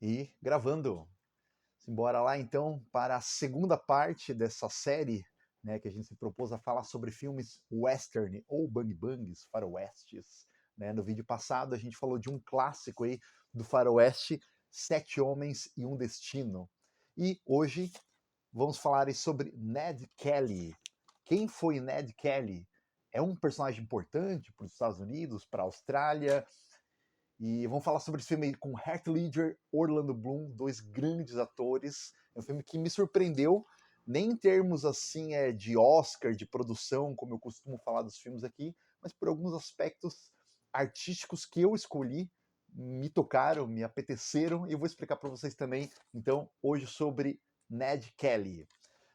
E gravando. Bora lá então para a segunda parte dessa série, né, que a gente se propôs a falar sobre filmes western ou bang bangs, faroestes. Né? No vídeo passado a gente falou de um clássico aí do faroeste, Sete Homens e um Destino. E hoje vamos falar sobre Ned Kelly. Quem foi Ned Kelly? É um personagem importante para os Estados Unidos, para a Austrália, e vamos falar sobre esse filme com Heath Ledger, Orlando Bloom, dois grandes atores. É um filme que me surpreendeu, nem em termos assim de Oscar, de produção, como eu costumo falar dos filmes aqui, mas por alguns aspectos artísticos que eu escolhi, me tocaram, me apeteceram, e eu vou explicar para vocês também, então, hoje sobre Ned Kelly.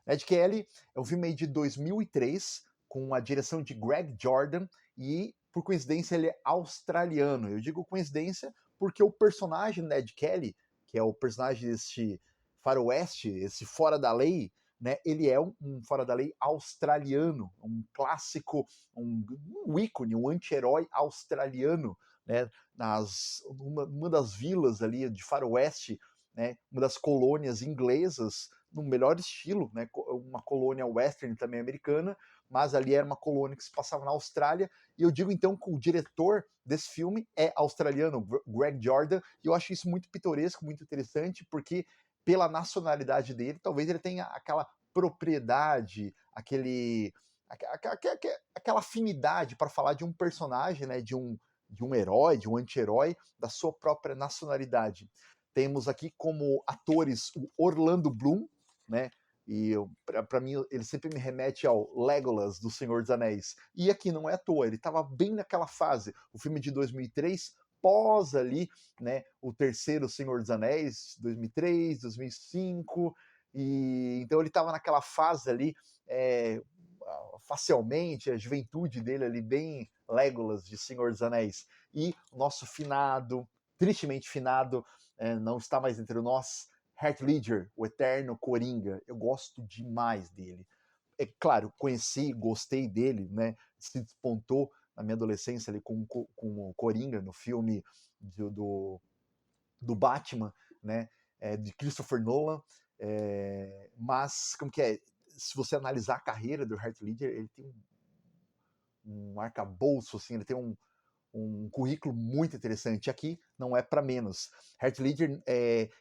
Ned Kelly é um filme aí de 2003, com a direção de Greg Jordan, e por coincidência ele é australiano. Eu digo coincidência porque o personagem Ned Kelly, que é o personagem desse faroeste, esse fora da lei, né, ele é um fora da lei australiano, um clássico, um ícone, um anti-herói australiano, né, uma das vilas ali de faroeste, né, uma das colônias inglesas, no melhor estilo, né, uma colônia western também americana, mas ali era uma colônia que se passava na Austrália, e eu digo então que o diretor desse filme é australiano, Greg Jordan, e eu acho isso muito pitoresco, muito interessante, porque pela nacionalidade dele, talvez ele tenha aquela propriedade, aquela afinidade para falar de um personagem, né, de um herói, de um anti-herói, da sua própria nacionalidade. Temos aqui como atores o Orlando Bloom, né? E para mim ele sempre me remete ao Legolas do Senhor dos Anéis. E aqui não é à toa, ele estava bem naquela fase. O filme de 2003 pós ali, né, o terceiro Senhor dos Anéis, 2003, 2005, e então ele estava naquela fase ali, facialmente, a juventude dele ali bem Legolas de Senhor dos Anéis. E o nosso finado, tristemente finado, não está mais entre nós, Heath Ledger, o eterno Coringa. Eu gosto demais dele. É claro, conheci, gostei dele, né? Se despontou na minha adolescência ali com o Coringa no filme do Batman, né? De Christopher Nolan. Mas, como que é? Se você analisar a carreira do Heath Ledger, ele tem um arcabouço, assim, ele tem um currículo muito interessante. Aqui não é para menos. Heath Ledger,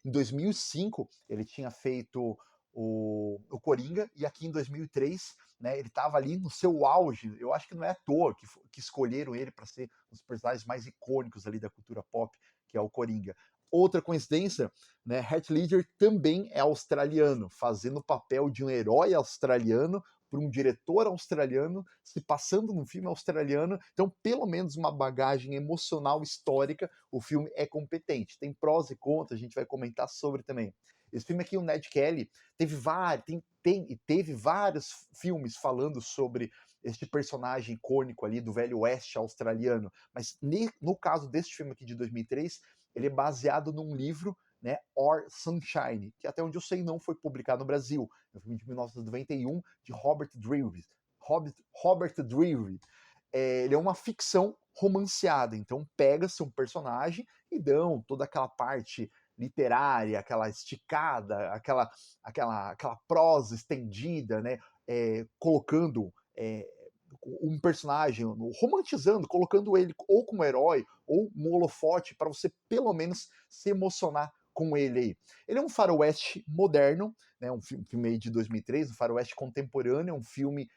em 2005, ele tinha feito o Coringa, e aqui em 2003, né, ele estava ali no seu auge. Eu acho que não é à toa que escolheram ele para ser um dos personagens mais icônicos ali da cultura pop, que é o Coringa. Outra coincidência, né, Heath Ledger também é australiano, fazendo o papel de um herói australiano por um diretor australiano, se passando num filme australiano. Então, pelo menos uma bagagem emocional histórica, o filme é competente. Tem prós e contras, a gente vai comentar sobre também. Esse filme aqui, o Ned Kelly, teve vários filmes falando sobre este personagem icônico ali do Velho Oeste australiano, mas no caso deste filme aqui de 2003, ele é baseado num livro, né, Or Sunshine, que até onde eu sei não foi publicado no Brasil. É um filme de 1991 de Robert Drury. Robert Drury. Ele é uma ficção romanceada, então pega-se um personagem e dão toda aquela parte literária, aquela esticada, aquela prosa estendida, né, colocando um personagem, romantizando, colocando ele ou como herói ou um holofote para você pelo menos se emocionar com ele aí. Ele é um faroeste moderno, né, um filme aí de 2003, um faroeste contemporâneo, um filme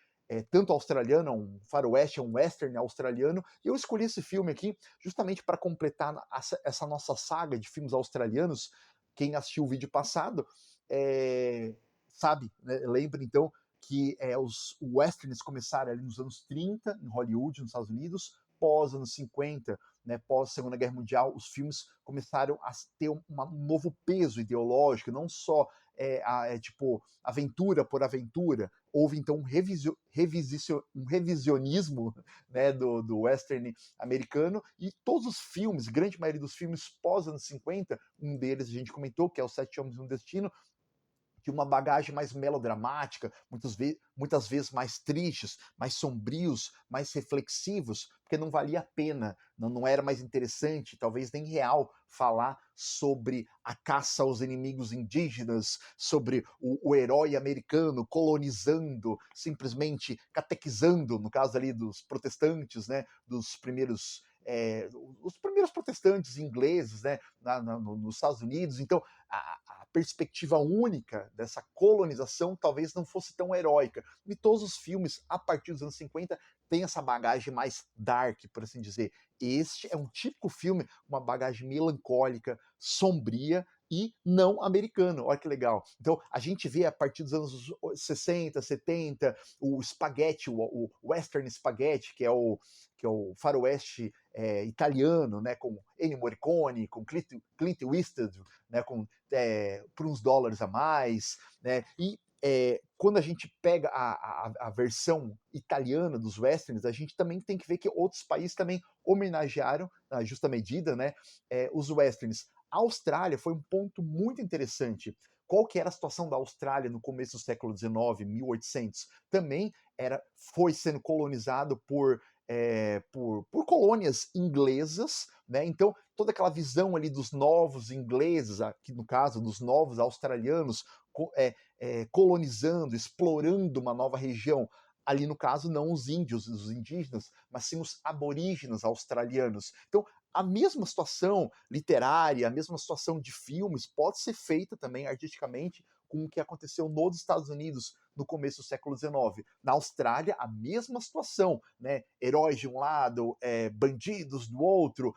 tanto australiano, um faroeste, um western australiano, e eu escolhi esse filme aqui justamente para completar essa nossa saga de filmes australianos. Quem assistiu o vídeo passado sabe, né, lembra então que os westerns começaram ali nos anos 30, em Hollywood, nos Estados Unidos, pós anos 50, né, pós Segunda Guerra Mundial, os filmes começaram a ter um novo peso ideológico, não só tipo aventura por aventura. Houve então um revisionismo, né, do western americano, e todos os filmes, grande maioria dos filmes pós anos 50, um deles a gente comentou, que é o Sete Homens e um Destino, de uma bagagem mais melodramática, muitas vezes mais tristes, mais sombrios, mais reflexivos, porque não valia a pena, não era mais interessante, talvez nem real, falar sobre a caça aos inimigos indígenas, sobre o herói americano colonizando, simplesmente catequizando, no caso ali dos protestantes, né, dos primeiros os primeiros protestantes ingleses, né, nos Estados Unidos. Então, a perspectiva única dessa colonização talvez não fosse tão heróica. E todos os filmes, a partir dos anos 50, têm essa bagagem mais dark, por assim dizer. Este é um típico filme, uma bagagem melancólica, sombria e não americano. Olha que legal. Então, a gente vê a partir dos anos 60, 70, o spaghetti, o western spaghetti, que é o faroeste italiano, né, com Ennio Morricone, com Clint Eastwood, né, com por uns dólares a mais, né, e quando a gente pega a versão italiana dos westerns, a gente também tem que ver que outros países também homenagearam, na justa medida, né, os westerns. A Austrália foi um ponto muito interessante. Qual que era a situação da Austrália no começo do século XIX, 1800? Também foi sendo colonizado por colônias inglesas, né? Então, toda aquela visão ali dos novos ingleses, aqui no caso, dos novos australianos, colonizando, explorando uma nova região. Ali, no caso, não os índios, os indígenas, mas sim os aborígenes australianos. Então, a mesma situação literária, a mesma situação de filmes pode ser feita também artisticamente com o que aconteceu nos Estados Unidos no começo do século XIX. Na Austrália, a mesma situação, né? Heróis de um lado, bandidos do outro,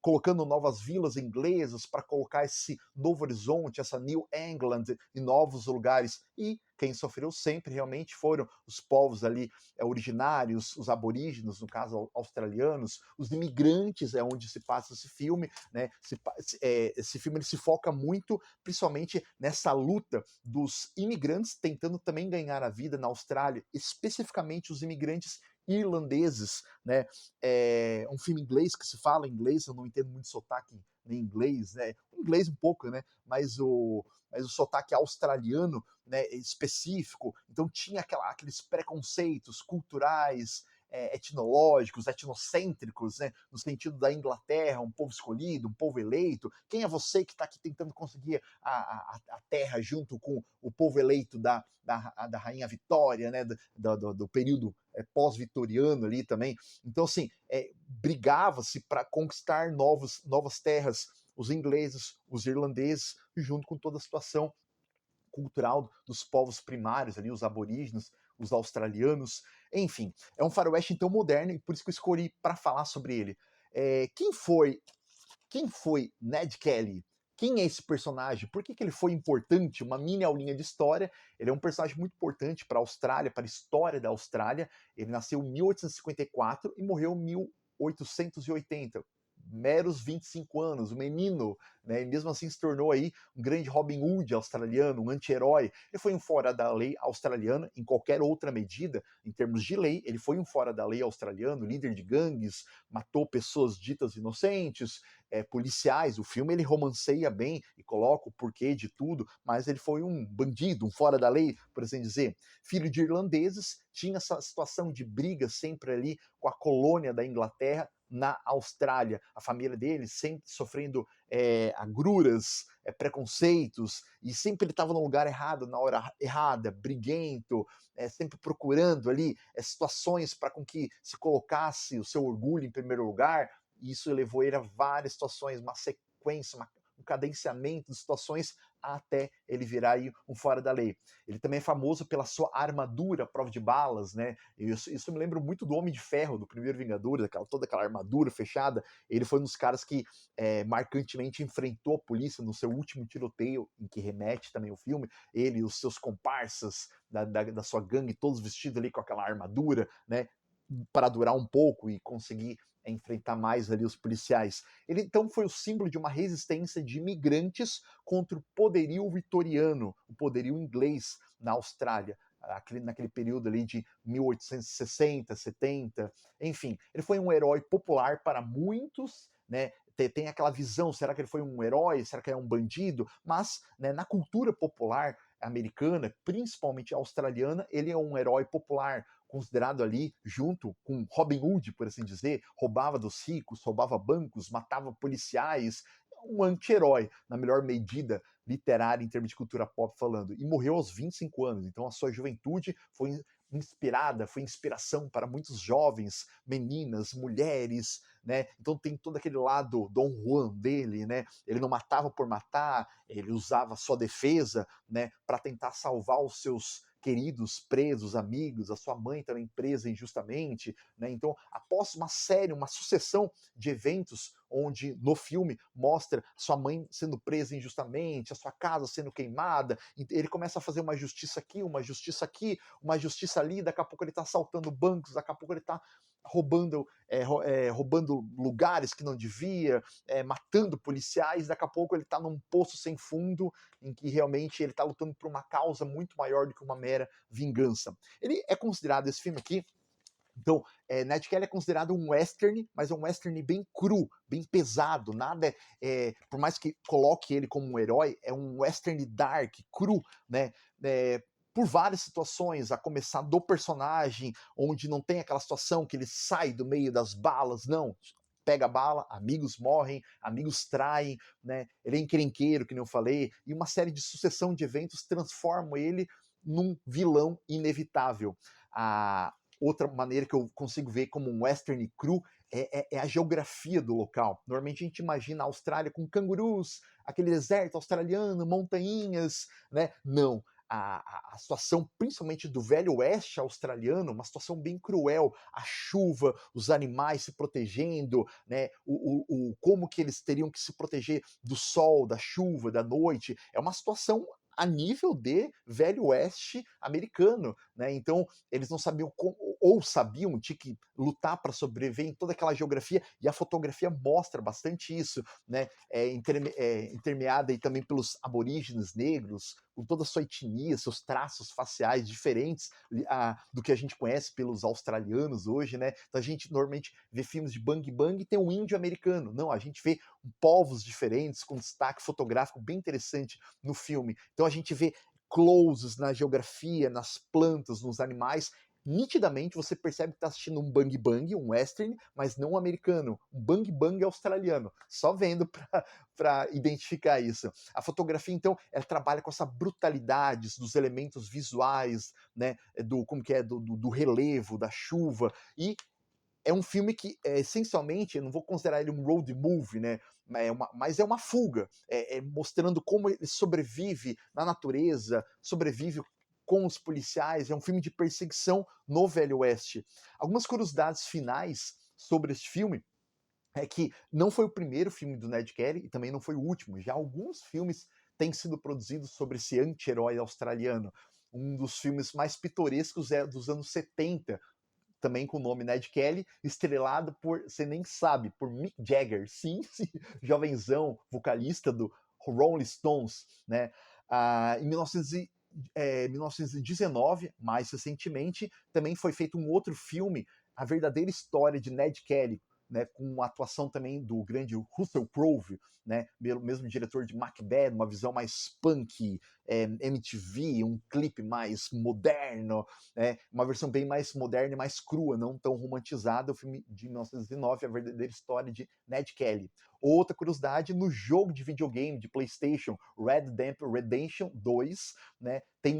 colocando novas vilas inglesas para colocar esse novo horizonte, essa New England em novos lugares. E quem sofreu sempre realmente foram os povos ali originários, os aborígenes, no caso australianos, os imigrantes, é onde se passa esse filme, né? Esse filme ele se foca muito, principalmente nessa luta dos imigrantes tentando também ganhar a vida na Austrália, especificamente os imigrantes irlandeses, né? É um filme inglês que se fala inglês, eu não entendo muito sotaque em inglês, né? O inglês um pouco, né? Mas o sotaque australiano, né, específico, então tinha aqueles preconceitos culturais, etnológicos, etnocêntricos, né, no sentido da Inglaterra, um povo escolhido, um povo eleito. Quem é você que está aqui tentando conseguir a terra junto com o povo eleito da Rainha Vitória, né, do período pós-vitoriano ali também? Então, assim, brigava-se para conquistar novas terras, os ingleses, os irlandeses, junto com toda a situação cultural dos povos primários ali, os aborígenes, os australianos, enfim, é um faroeste então moderno e por isso que eu escolhi para falar sobre ele. Quem foi Ned Kelly? Quem é esse personagem? Por que ele foi importante? Uma mini aulinha de história. Ele é um personagem muito importante para a Austrália, para a história da Austrália. Ele nasceu em 1854 e morreu em 1880. Meros 25 anos, um menino, né? E mesmo assim se tornou aí um grande Robin Hood australiano, um anti-herói. Ele foi um fora da lei australiana em qualquer outra medida, em termos de lei, ele foi um fora da lei australiano, líder de gangues, matou pessoas ditas inocentes, policiais. O filme ele romanceia bem e coloca o porquê de tudo, mas ele foi um bandido, um fora da lei, por assim dizer. Filho de irlandeses, tinha essa situação de briga sempre ali com a colônia da Inglaterra na Austrália. A família dele sempre sofrendo agruras, preconceitos, e sempre ele estava no lugar errado, na hora errada, briguento, sempre procurando ali situações para com que se colocasse o seu orgulho em primeiro lugar, e isso levou ele a várias situações, uma sequência, um cadenciamento de situações até ele virar aí um fora da lei. Ele também é famoso pela sua armadura, prova de balas, né? Isso me lembra muito do Homem de Ferro, do primeiro Vingadores, toda aquela armadura fechada. Ele foi um dos caras que marcantemente enfrentou a polícia no seu último tiroteio, em que remete também o filme. Ele e os seus comparsas da sua gangue, todos vestidos ali com aquela armadura, né? Para durar um pouco e conseguir enfrentar mais ali os policiais. Ele então foi o símbolo de uma resistência de imigrantes contra o poderio vitoriano, o poderio inglês na Austrália, naquele período ali de 1860, 70, enfim. Ele foi um herói popular para muitos, né? Tem aquela visão, será que ele foi um herói? Será que ele é um bandido? Mas, né, na cultura popular, americana, principalmente australiana, ele é um herói popular, considerado ali, junto com Robin Hood, por assim dizer, roubava dos ricos, roubava bancos, matava policiais, um anti-herói, na melhor medida literária em termos de cultura pop falando, e morreu aos 25 anos, então a sua juventude foi inspirada, foi inspiração para muitos jovens, meninas, mulheres, né? Então tem todo aquele lado Dom Juan dele, né? Ele não matava por matar, ele usava sua defesa, né, para tentar salvar os seus queridos presos, amigos, a sua mãe também presa injustamente, né? Então, após uma série, uma sucessão de eventos onde no filme mostra sua mãe sendo presa injustamente, a sua casa sendo queimada, ele começa a fazer uma justiça aqui, uma justiça aqui, uma justiça ali, daqui a pouco ele está assaltando bancos, daqui a pouco ele está roubando lugares que não devia, matando policiais, daqui a pouco ele está num poço sem fundo, em que realmente ele está lutando por uma causa muito maior do que uma mera vingança. Ele é considerado, esse filme aqui, então, Ned Kelly é considerado um western, mas é um western bem cru, bem pesado, nada por mais que coloque ele como um herói, é um western dark, cru, né? Por várias situações, a começar do personagem, onde não tem aquela situação que ele sai do meio das balas, não. Pega a bala, amigos morrem, amigos traem, né? Ele é encrenqueiro, que nem eu falei, e uma série de sucessão de eventos transformam ele num vilão inevitável. Outra maneira que eu consigo ver como um western cru é a geografia do local. Normalmente a gente imagina a Austrália com cangurus, aquele deserto australiano, montanhas, né? Não. A situação, principalmente do velho oeste australiano, uma situação bem cruel, a chuva, os animais se protegendo, né? Como que eles teriam que se proteger do sol, da chuva, da noite, é uma situação a nível de velho oeste americano, né? Então eles não sabiam como, ou sabiam, tinha que lutar para sobreviver em toda aquela geografia, e a fotografia mostra bastante isso, né? Intermeada aí também pelos aborígenes negros, com toda a sua etnia, seus traços faciais diferentes do que a gente conhece pelos australianos hoje, né? Então a gente normalmente vê filmes de bang bang e tem um índio americano. Não, a gente vê povos diferentes, com destaque fotográfico bem interessante no filme. Então a gente vê closes na geografia, nas plantas, nos animais. Nitidamente você percebe que está assistindo um bang bang, um western, mas não um americano, um bang bang australiano. Só vendo para identificar isso. A fotografia, então, ela trabalha com essa brutalidade dos elementos visuais, né, do relevo, da chuva, e é um filme que, essencialmente, eu não vou considerar ele um road movie, né? Mas é uma fuga, mostrando como ele sobrevive na natureza, sobrevive com os policiais. É um filme de perseguição no Velho Oeste. Algumas curiosidades finais sobre este filme é que não foi o primeiro filme do Ned Kelly e também não foi o último. Já alguns filmes têm sido produzidos sobre esse anti-herói australiano. Um dos filmes mais pitorescos é dos anos 70, também com o nome Ned Kelly, estrelado por, você nem sabe, por Mick Jagger, sim, sim, jovenzão, vocalista do Rolling Stones, né? Em 1919, mais recentemente, também foi feito um outro filme, A Verdadeira História de Ned Kelly, né, com a atuação também do grande Russell Crowe, né, mesmo diretor de Macbeth, uma visão mais punk, MTV, um clipe mais moderno, uma versão bem mais moderna e mais crua, não tão romantizada, o filme de 1909, A Verdadeira História de Ned Kelly. Outra curiosidade, no jogo de videogame de PlayStation, Red Dead Redemption 2, né, tem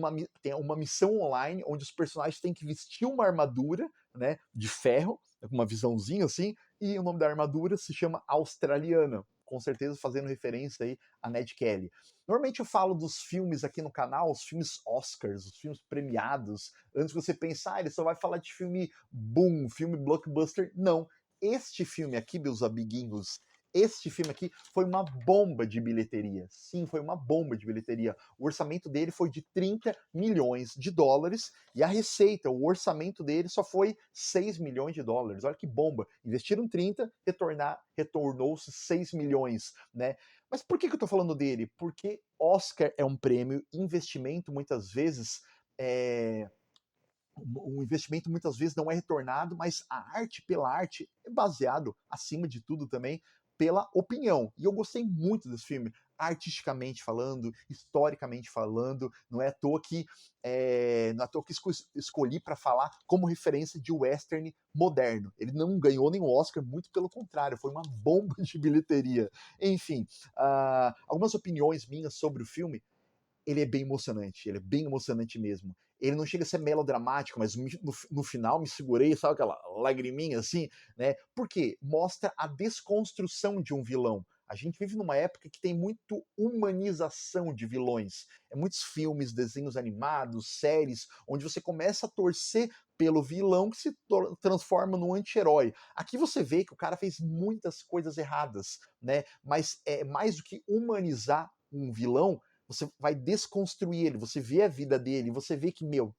uma missão online onde os personagens têm que vestir uma armadura, né, de ferro, com uma visãozinha assim, e o nome da armadura se chama Australiana, com certeza fazendo referência aí a Ned Kelly. Normalmente eu falo dos filmes aqui no canal, os filmes Oscars, os filmes premiados, antes de você pensar, ele só vai falar de filme boom, filme blockbuster. Não, este filme aqui, meus amiguinhos, este filme aqui foi uma bomba de bilheteria. Sim, foi uma bomba de bilheteria. O orçamento dele foi de 30 milhões de dólares e a receita, o orçamento dele só foi 6 milhões de dólares. Olha que bomba. Investiram 30, retornou-se 6 milhões, né? Mas por que eu estou falando dele? Porque Oscar é um prêmio, investimento muitas vezes o investimento muitas vezes não é retornado, mas a arte pela arte é baseado, acima de tudo também, pela opinião. E eu gostei muito desse filme. artisticamente falando, historicamente falando. Não é à toa que, não é à toa que escolhi para falar como referência de western moderno. Ele não ganhou nenhum Oscar, muito pelo contrário, foi uma bomba de bilheteria. Enfim, algumas opiniões minhas sobre o filme. Ele é bem emocionante mesmo. Ele não chega a ser melodramático, mas no final me segurei, sabe aquela lagriminha assim, né? Porque mostra a desconstrução de um vilão. A gente vive numa época que tem muito humanização de vilões. É muitos filmes, desenhos animados, séries, onde você começa a torcer pelo vilão que se transforma num anti-herói. Aqui você vê que o cara fez muitas coisas erradas, né? Mas é mais do que humanizar um vilão, você vai desconstruir ele, você vê a vida dele, você vê que, meu,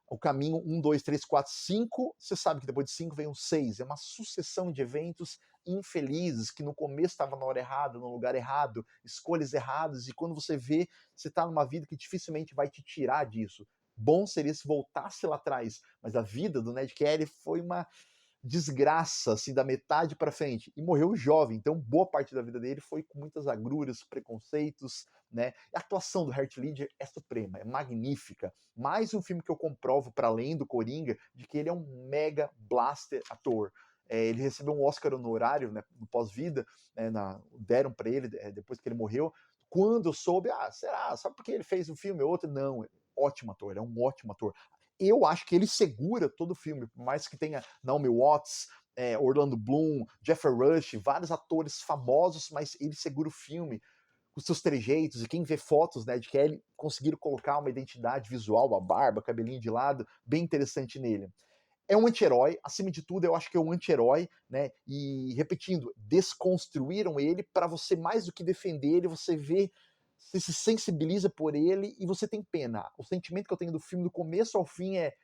o caminho 1, 2, 3, 4, 5, você sabe que depois de 5 vem um 6. É uma sucessão de eventos infelizes, que no começo estava na hora errada, no lugar errado, escolhas erradas, e quando você vê, você está numa vida que dificilmente vai te tirar disso. Bom seria se voltasse lá atrás, mas a vida do Ned Kelly foi uma desgraça, assim, da metade para frente. E morreu jovem, então boa parte da vida dele foi com muitas agruras, preconceitos, né? A atuação do Heath Ledger é suprema, é magnífica. Mais um filme que eu comprovo, para além do Coringa, de que ele é um mega blaster ator. Ele recebeu um Oscar honorário, né, no pós-vida, né, deram para ele depois que ele morreu. Quando eu soube, será? Só porque ele fez um filme ou outro? Não, ótimo ator, ele é um ótimo ator. Eu acho que ele segura todo o filme, por mais que tenha Naomi Watts, Orlando Bloom, Jeffrey Rush, vários atores famosos, mas ele segura o filme com seus trejeitos, e quem vê fotos, né, de Kelly conseguiram colocar uma identidade visual, a barba, cabelinho de lado, bem interessante nele. É um anti-herói, acima de tudo, eu acho que é um anti-herói, né? E repetindo, desconstruíram ele para você mais do que defender ele, você vê, você se sensibiliza por ele e você tem pena. O sentimento que eu tenho do filme do começo ao fim é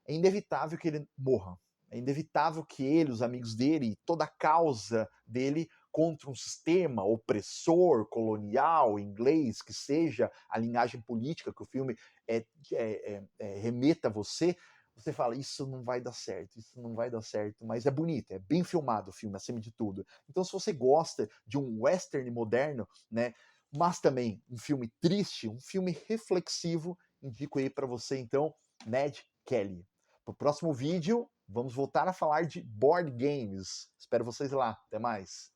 inevitável que ele morra. É inevitável que ele, os amigos dele, toda a causa dele contra um sistema opressor, colonial, inglês, que seja a linhagem política que o filme remeta a você, você fala, isso não vai dar certo, isso não vai dar certo, mas é bonito, é bem filmado o filme, acima de tudo. Então, se você gosta de um western moderno, né, mas também um filme triste, um filme reflexivo, indico aí para você, então, Ned Kelly. Para o próximo vídeo, vamos voltar a falar de board games. Espero vocês lá. Até mais.